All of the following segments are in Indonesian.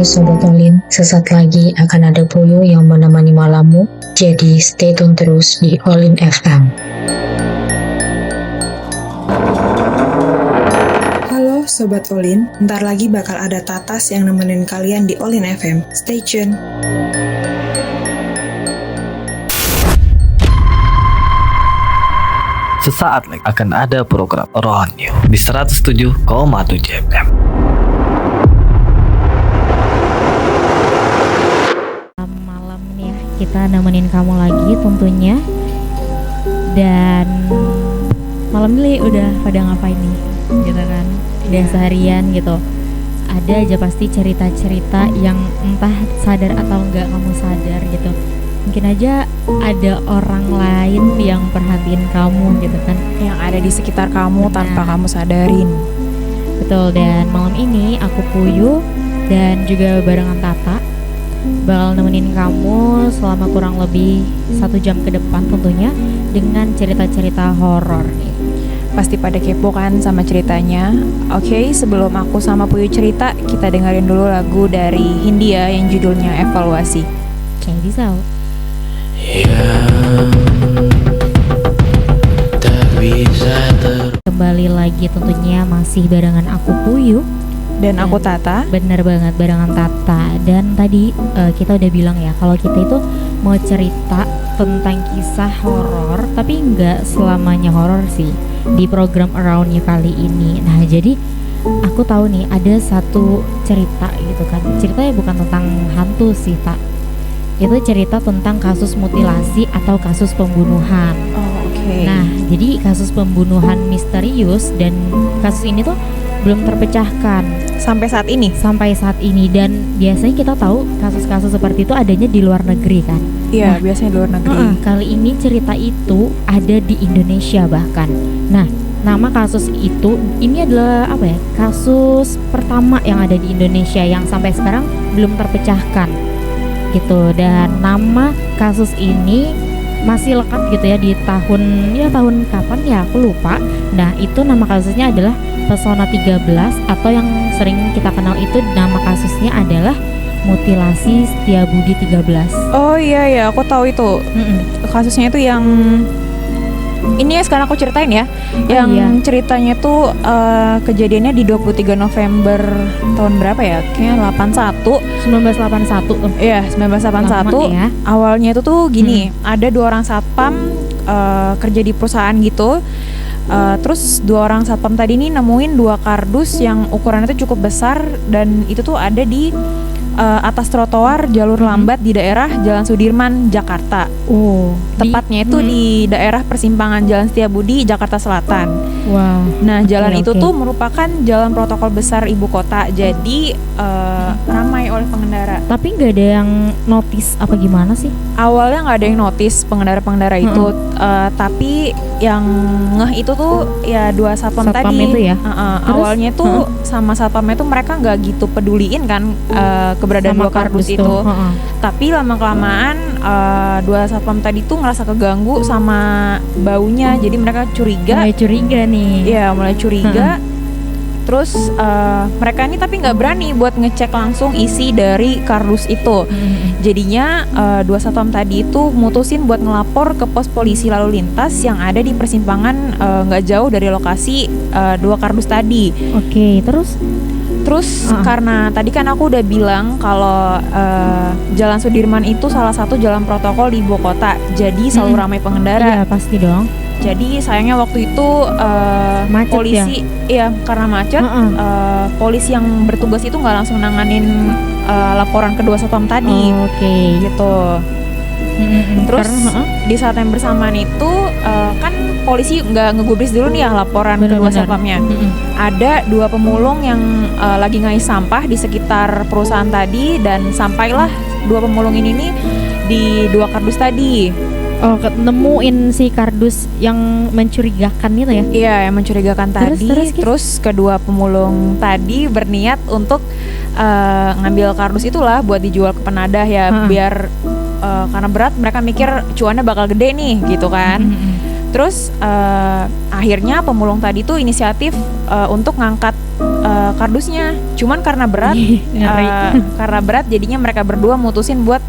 Hai Sobat Olin, sesaat lagi akan ada Puyo yang menemani malammu, jadi stay tune terus di Olin FM. Halo Sobat Olin, ntar lagi bakal ada Tatas yang nemenin kalian di Olin FM. Stay tune! Sesaat lagi akan ada program Rohanyo di 107,7 FM. Malam nih ya, kita nemenin kamu lagi tentunya. Dan malam ini udah pada ngapain nih, gitu kan? Udah seharian gitu. Ada aja pasti cerita-cerita yang entah sadar atau enggak kamu sadar gitu. Mungkin aja ada orang lain yang perhatiin kamu gitu kan, yang ada di sekitar kamu tanpa kamu sadarin. Betul, dan malam ini aku Puyu dan juga barengan Tata bakal nemenin kamu selama kurang lebih 1 jam ke depan tentunya dengan cerita-cerita horor nih. Pasti pada kepo kan sama ceritanya. Oke, sebelum aku sama Puyu cerita, kita dengerin dulu lagu dari Hindia yang judulnya Evaluasi. Check this out. Kembali lagi tentunya masih barengan aku Puyu dan aku Tata. Bener banget, barengan Tata. Dan tadi kita udah bilang ya kalau kita itu mau cerita tentang kisah horor, tapi nggak selamanya horor sih di program Around You kali ini. Nah jadi aku tahu nih ada satu cerita gitu kan, ceritanya bukan tentang hantu sih Pak. Itu cerita tentang kasus mutilasi atau kasus pembunuhan. Oh, oke. Nah, jadi kasus pembunuhan misterius dan kasus ini tuh belum terpecahkan sampai saat ini. Dan biasanya kita tahu kasus-kasus seperti itu adanya di luar negeri kan. Iya, biasanya di luar negeri. Kali ini cerita itu ada di Indonesia bahkan. Nah, nama kasus itu ini adalah apa ya? Kasus pertama yang ada di Indonesia yang sampai sekarang belum terpecahkan. Gitu, dan nama kasus ini masih lekat gitu ya di tahun kapan ya aku lupa. Nah itu nama kasusnya adalah Pesona 13 atau yang sering kita kenal itu nama kasusnya adalah mutilasi Setiabudi 13. Oh iya aku tahu itu. Kasusnya itu yang ini ya sekarang aku ceritain ya. Ceritanya tuh kejadiannya di 23 November tahun berapa ya? Kayaknya 1981. Iya, 1981. Ya. Awalnya itu tuh gini, ada 2 orang satpam kerja di perusahaan gitu. Terus 2 orang satpam tadi ini nemuin 2 kardus yang ukurannya tuh cukup besar dan itu tuh ada di atas trotoar jalur lambat di daerah Jalan Sudirman, Jakarta. Tepatnya itu di daerah persimpangan Jalan Setiabudi, Jakarta Selatan. Wow. Nah, jalan itu tuh merupakan jalan protokol besar ibu kota. Jadi ramai oleh pengendara. Tapi nggak ada yang notice apa gimana sih? Awalnya nggak ada yang notice pengendara-pengendara itu, tapi yang ngeh itu tuh ya 2 satpam tadi. Itu ya? Awalnya tuh sama satpamnya tuh mereka nggak gitu peduliin kan keberadaan 2 kardus itu. Tapi lama-kelamaan 2 satpam tadi tuh ngerasa keganggu sama baunya, jadi mereka curiga. Mulai curiga nih. Iya, mulai curiga. Terus mereka ini tapi nggak berani buat ngecek langsung isi dari kardus itu. Jadinya 2 satpam tadi itu mutusin buat ngelapor ke pos polisi lalu lintas yang ada di persimpangan nggak jauh dari lokasi 2 kardus tadi. Oke, terus karena tadi kan aku udah bilang kalau Jalan Sudirman itu salah satu jalan protokol di ibu kota, jadi selalu ramai pengendara. Iya pasti dong. Jadi sayangnya waktu itu macet polisi karena macet, polisi yang bertugas itu nggak langsung nanganin laporan kedua satpam tadi. Oke. Gitu. Terus di saat yang bersamaan itu kan polisi nggak ngegubris dulu nih ya laporan kedua satpamnya. Ada 2 pemulung yang lagi ngais sampah di sekitar perusahaan tadi, dan sampailah 2 pemulung ini nih di 2 kardus tadi. Oh, nemuin si kardus yang mencurigakan itu ya? Iya, yang mencurigakan tadi. Terus kedua pemulung tadi berniat untuk ngambil kardus itulah buat dijual ke penadah ya, biar karena berat mereka mikir cuannya bakal gede nih gitu kan. Terus akhirnya pemulung tadi tuh inisiatif untuk ngangkat kardusnya. Cuman karena berat, Ngeri. karena berat jadinya mereka berdua mutusin buat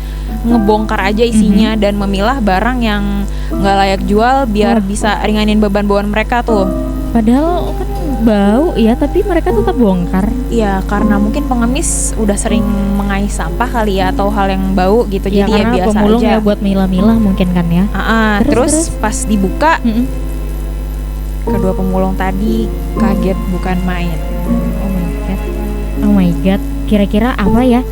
ngebongkar aja isinya dan memilah barang yang nggak layak jual biar bisa ringanin beban bawaan mereka tuh. Padahal kan bau ya, tapi mereka tetap bongkar. Iya, karena mungkin pengemis udah sering mengais sampah kali ya, atau hal yang bau gitu, Ya, jadi ya karena biasa pemulung aja. ya buat milah-milah mungkin kan ya. Terus pas dibuka, Mm-mm. kedua pemulung tadi kaget bukan main. Oh my god. Oh my god. Kira-kira apa ya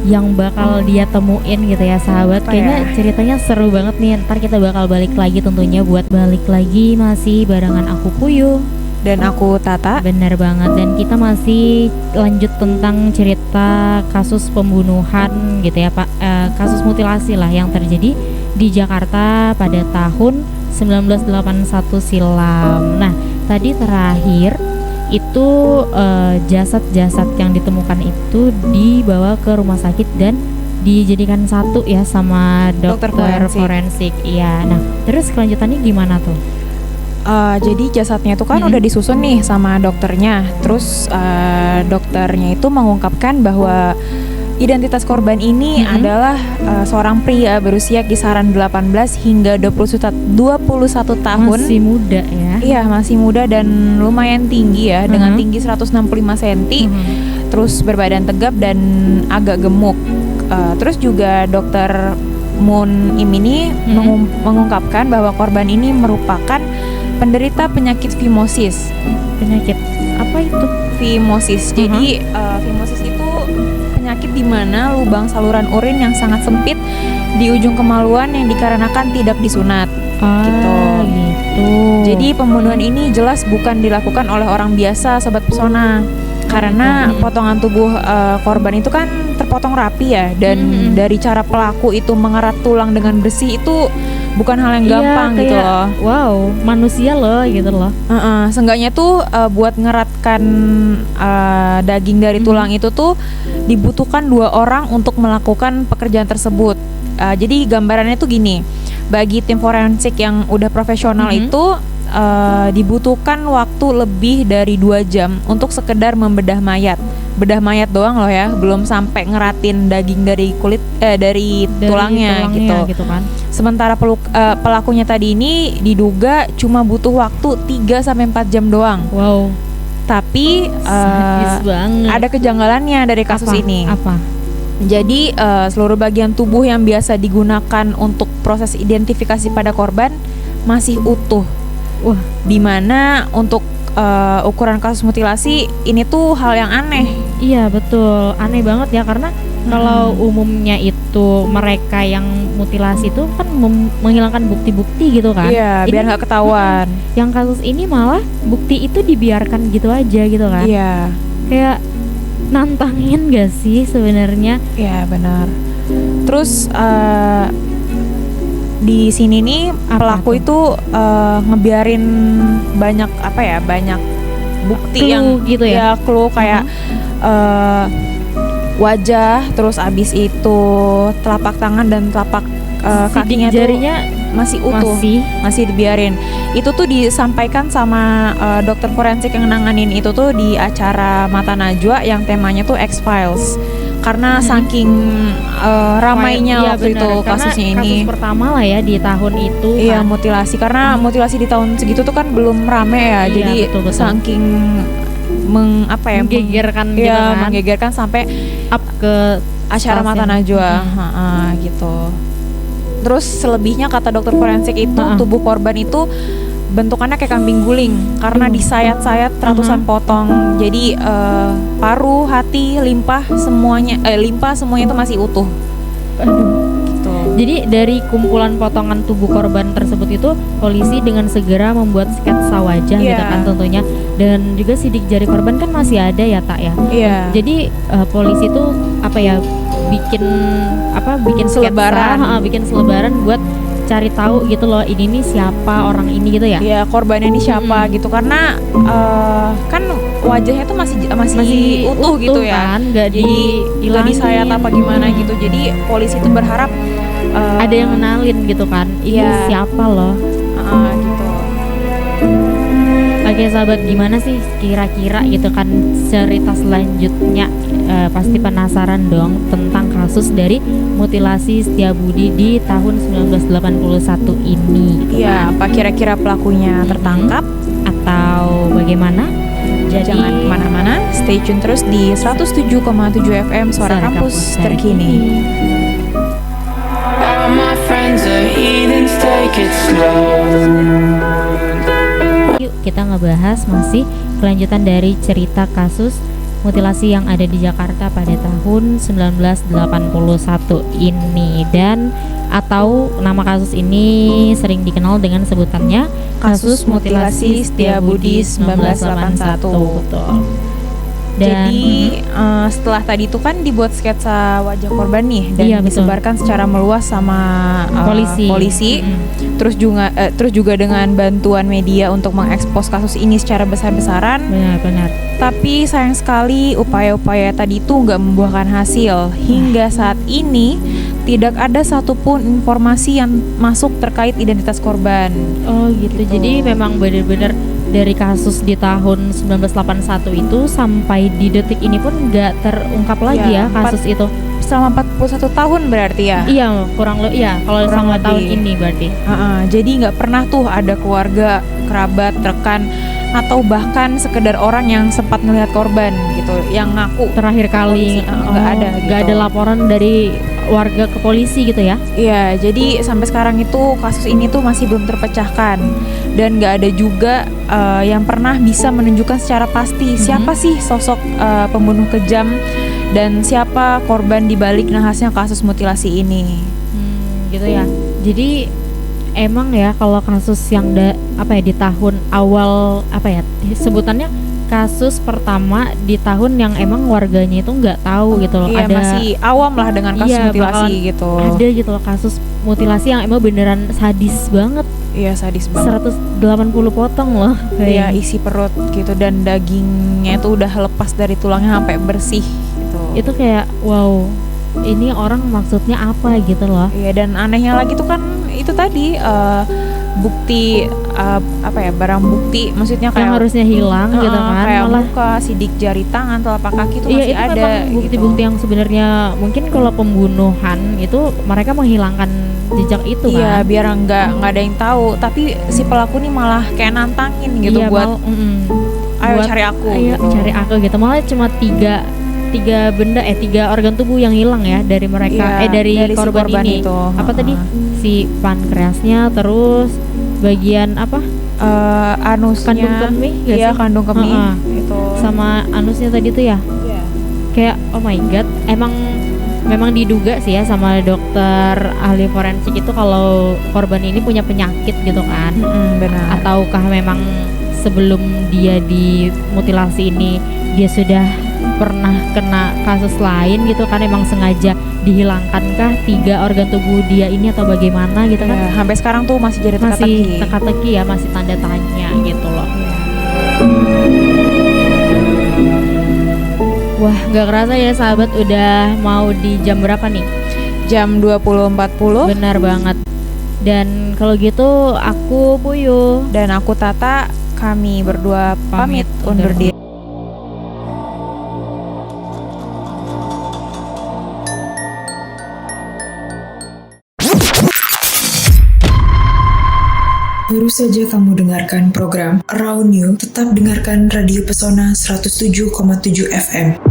yang bakal dia temuin gitu ya sahabat? Apa Kayaknya ya? ceritanya seru banget nih. Ntar kita bakal balik lagi tentunya buat balik lagi masih barengan aku Puyuh. Dan aku Tata. Benar banget, dan kita masih lanjut tentang cerita kasus pembunuhan gitu ya Pak, kasus mutilasi lah yang terjadi di Jakarta pada tahun 1981 silam. Nah, tadi terakhir itu jasad-jasad yang ditemukan itu dibawa ke rumah sakit dan dijadikan satu ya sama dokter Dokter forensik. Iya. Nah, terus kelanjutannya gimana tuh? Jadi jasadnya itu kan udah disusun nih sama dokternya. Terus dokternya itu mengungkapkan bahwa identitas korban ini adalah seorang pria berusia kisaran 18 hingga 21 tahun. Masih muda ya. Iya, masih muda dan lumayan tinggi ya, dengan tinggi 165 cm. Terus berbadan tegap dan agak gemuk. Terus juga dokter Moon Im ini mengungkapkan bahwa korban ini merupakan penderita penyakit fimosis. Penyakit apa itu? Fimosis. Jadi fimosis itu penyakit di mana lubang saluran urin yang sangat sempit di ujung kemaluan yang dikarenakan tidak disunat. Gitu. Jadi pembunuhan ini jelas bukan dilakukan oleh orang biasa, sobat pesona. Karena potongan tubuh korban itu kan terpotong rapi ya, dan dari cara pelaku itu mengerat tulang dengan bersih itu bukan hal yang gampang Iya, gitu kayak, loh. Wow, manusia loh gitu loh. Seenggaknya tuh buat ngeratkan daging dari tulang itu tuh dibutuhkan 2 orang untuk melakukan pekerjaan tersebut. Jadi gambarannya tuh gini, bagi tim forensik yang udah profesional itu dibutuhkan waktu lebih dari 2 jam untuk sekedar membedah mayat. Bedah mayat doang loh ya, belum sampai ngeratin daging dari kulit dari tulangnya gitu kan. Sementara pelakunya tadi ini diduga cuma butuh waktu 3-4 jam doang. Wow. Tapi Sadis banget. ada kejanggalannya dari kasus ini. Apa? Jadi seluruh bagian tubuh yang biasa digunakan untuk proses identifikasi pada korban masih utuh. Wah, Dimana untuk ukuran kasus mutilasi ini tuh hal yang aneh. iya betul. Aneh banget ya, karena kalau umumnya itu mereka yang mutilasi itu kan menghilangkan bukti-bukti gitu kan. Iya, biar nggak ketahuan. Yang kasus ini malah bukti itu dibiarkan gitu aja gitu kan. Iya. Kayak nantangin gak sih sebenarnya? Iya, benar. Terus di sini nih pelaku itu ngebiarin banyak banyak bukti Clue yang gitu ya? clue kayak wajah, terus abis itu telapak tangan dan telapak kakinya Sidik jarinya tuh masih utuh, masih dibiarin. Itu tuh disampaikan sama dokter forensik yang nanganin itu tuh di acara Mata Najwa yang temanya tuh X-Files. Karena saking ramainya Iya, waktu benar. itu Karena kasusnya ini. kasus pertama lah ya di tahun itu. Iya, kan. mutilasi. Karena mutilasi di tahun segitu tuh kan belum rame ya. Iya, Jadi betul. saking Menggegerkan gitu iya, kan. menggegerkan sampai Up ke acara Mata stasiun. Najwa. Gitu. Terus selebihnya kata dokter forensik itu tubuh korban itu bentukannya kayak kambing guling karena disayat-sayat ratusan potong. Jadi paru, hati, limpa semuanya itu masih utuh. Aduh. Gitu. Jadi dari kumpulan potongan tubuh korban tersebut itu polisi dengan segera membuat sketsa wajah gitu Iya. kan tentunya, dan juga sidik jari korban kan masih ada ya Tak ya. Iya. Jadi polisi tuh bikin Selebaran. sketsa, bikin selebaran buat cari tahu gitu loh, ini nih siapa orang ini gitu ya. Iya, korbannya ini siapa gitu, karena kan wajahnya tuh masih utuh gitu ya. Kan, nggak Jadi nggak disayat apa gimana gitu. Jadi polisi tuh berharap ada yang kenalin gitu kan, ini Iya. siapa loh. gitu. Oke sahabat, gimana sih kira-kira gitu kan cerita selanjutnya? Pasti penasaran dong tentang kasus dari mutilasi Setiabudi di tahun 1981 ini. Iya, apa kira-kira pelakunya tertangkap? Atau bagaimana? Jadi Jangan kemana-mana, stay tune terus di 107,7 FM Suara Kampus Terkini. All my friends are heathens, take it slow. yuk kita ngebahas masih kelanjutan dari cerita kasus mutilasi yang ada di Jakarta pada tahun 1981 ini, dan atau nama kasus ini sering dikenal dengan sebutannya kasus mutilasi Setiabudi 1981. Betul. Dan Jadi setelah tadi itu kan dibuat sketsa wajah korban nih dan Iya, betul. disebarkan secara meluas sama polisi. Terus juga dengan bantuan media untuk mengekspos kasus ini secara besar-besaran. benar-benar Tapi sayang sekali upaya-upaya tadi itu nggak membuahkan hasil. Hingga saat ini tidak ada satupun informasi yang masuk terkait identitas korban. oh gitu. Jadi memang benar-benar dari kasus di tahun 1981 itu sampai di detik ini pun nggak terungkap lagi Ya, ya kasus itu. Selama 41 tahun berarti ya. Iya, kurang lebih ya kalau Kurang sama lebih. tahun ini berarti. Jadi nggak pernah tuh ada keluarga, kerabat, rekan, atau bahkan sekedar orang yang sempat melihat korban gitu, yang ngaku. Terakhir kali Nggak ada gitu. nggak ada laporan dari warga ke polisi gitu ya. Iya, jadi sampai sekarang itu kasus ini tuh masih belum terpecahkan dan nggak ada juga yang pernah bisa menunjukkan secara pasti siapa sih sosok pembunuh kejam dan siapa korban dibalik nahasnya kasus mutilasi ini. Gitu ya. Jadi emang ya kalau kasus yang di tahun awal sebutannya kasus pertama di tahun yang emang warganya itu nggak tahu gitu loh. Iya, Ada masih awam lah dengan kasus Iya, mutilasi bakalan gitu. ada gitu loh kasus mutilasi yang emang beneran sadis banget. Iya, sadis banget. 180 potong loh. Iya, isi perut gitu dan dagingnya itu udah lepas dari tulangnya sampai bersih gitu. Itu kayak wow, ini orang maksudnya apa gitu loh. Iya, dan anehnya lagi tuh kan itu tadi bukti barang bukti, maksudnya Yang kayak harusnya hilang gitu kan, kayak malah muka, sidik jari tangan, telapak kaki itu iya masih itu ada memang bukti-bukti gitu. yang sebenarnya mungkin kalau pembunuhan itu mereka menghilangkan jejak itu Iya, kan. biar nggak ada yang tahu, tapi si pelaku nih malah kayak nantangin gitu Iya, buat ayo buat- cari aku ayo gitu. cari aku gitu. Malah cuma tiga organ tubuh yang hilang ya dari mereka Iya, dari si korban ini. itu. Apa tadi? Si pankreasnya, terus bagian apa? Anusnya, Kandung kemih nggak iya sih? kandung kemih Heeh. itu. Sama anusnya tadi tuh ya. Iya. Kayak oh my god, memang diduga sih ya sama dokter ahli forensik itu kalau korban ini punya penyakit gitu kan. Benar. Ataukah memang sebelum dia dimutilasi ini dia sudah pernah kena kasus lain gitu kan, emang sengaja dihilangkankah 3 organ tubuh dia ini atau bagaimana gitu kan. Iya, sampai sekarang tuh masih jadi Masih teka-teki. teka-teki ya, masih tanda tanya gitu loh. Wah, gak kerasa ya sahabat, udah mau di jam berapa nih? Jam 20.40 Benar banget. Dan kalau gitu aku Puyu. dan aku Tata, kami berdua pamit undur diri. Baru saja kamu dengarkan program Raw New, tetap dengarkan Radio Pesona 107,7 FM.